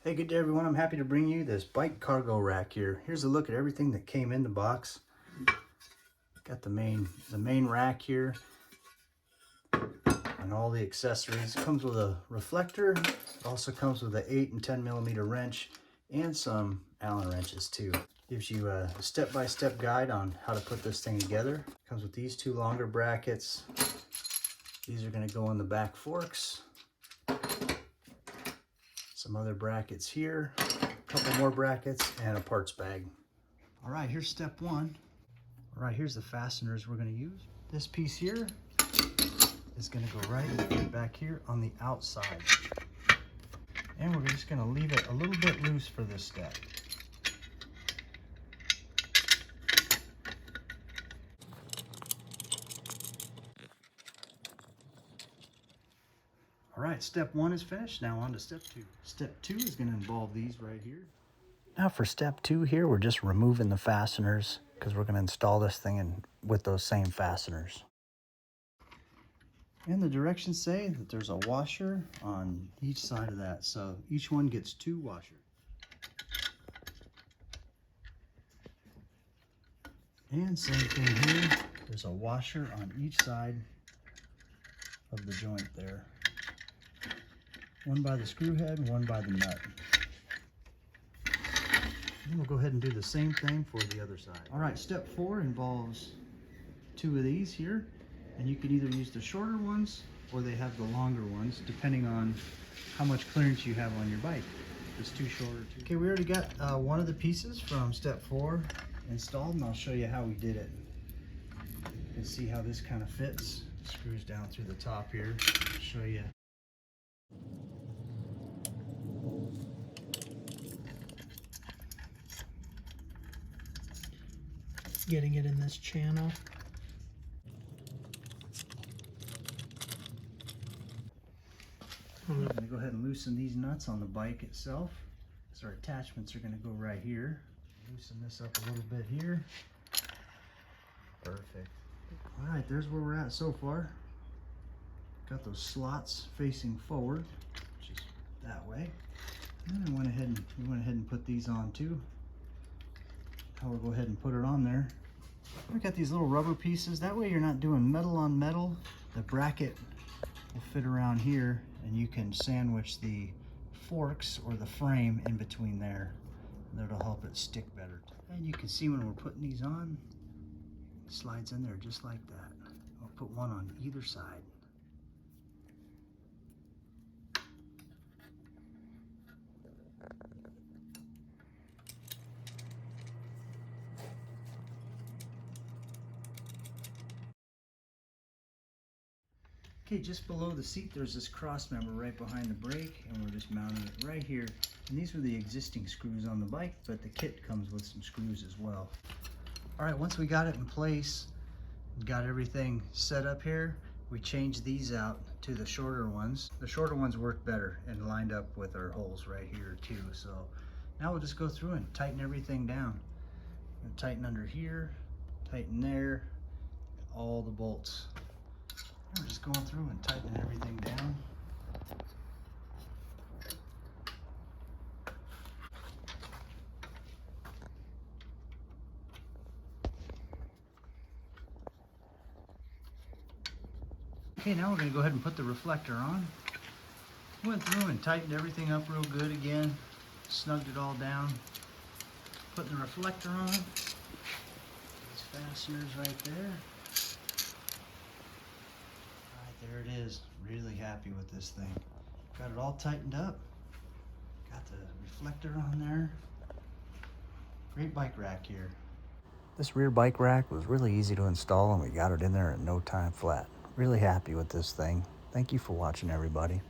Hey, good day everyone. I'm happy to bring you this bike cargo rack here. Here's a look at everything that came in the box. Got the main rack here and all the accessories. It comes with a reflector. It also comes with an 8 and 10 millimeter wrench and some Allen wrenches too. Gives you a step-by-step guide on how to put this thing together. Comes with these two longer brackets. These are going to go on the back forks. Some other brackets here, a couple more brackets, and a parts bag. All right, here's step one. All right, here's the fasteners we're going to use. This piece here is going to go right back here on the outside. And we're just going to leave it a little bit loose for this step. All right, step one is finished. Now on to step two. Step two is going to involve these right here. Now for step two here, we're just removing the fasteners because we're going to install this thing in with those same fasteners. And the directions say that there's a washer on each side of that. So each one gets 2 washers. And same thing here, there's a washer on each side of the joint there. One by the screw head and one by the nut. And we'll go ahead and do the same thing for the other side. All right, step 4 involves 2 of these here. And you can either use the shorter ones or they have the longer ones, depending on how much clearance you have on your bike. If it's too short or too... Okay, we already got one of the pieces from step 4 installed, and I'll show you how we did it. You can see how this kind of fits. Screws down through the top here. I'll show you. Getting it in this channel. I'm going to go ahead and loosen these nuts on the bike itself. So our attachments are going to go right here. Loosen this up a little bit here. Perfect. All right, there's where we're at so far. Got those slots facing forward, which is that way. And then we went ahead and put these on too. I'll go ahead and put it on there. We got these little rubber pieces. That way you're not doing metal on metal. The bracket will fit around here, and you can sandwich the forks or the frame in between there. That'll help it stick better. And you can see when we're putting these on, it slides in there just like that. I'll put one on either side. Okay, just below the seat, there's this cross member right behind the brake, and we're just mounting it right here. And these were the existing screws on the bike, but the kit comes with some screws as well. All right, once we got it in place, got everything set up here, we changed these out to the shorter ones. The shorter ones work better and lined up with our holes right here too. So now we'll just go through and tighten everything down. We'll tighten under here, tighten there, all the bolts. We're just going through and tightening everything down. Okay, now we're going to go ahead and put the reflector on. Went through and tightened everything up real good again. Snugged it all down. Putting the reflector on. These fasteners right there. There it is. Really happy with this thing. Got it all tightened up. Got the reflector on there. Great bike rack here. This rear bike rack was really easy to install, and we got it in there in no time flat. Really happy with this thing. Thank you for watching, everybody.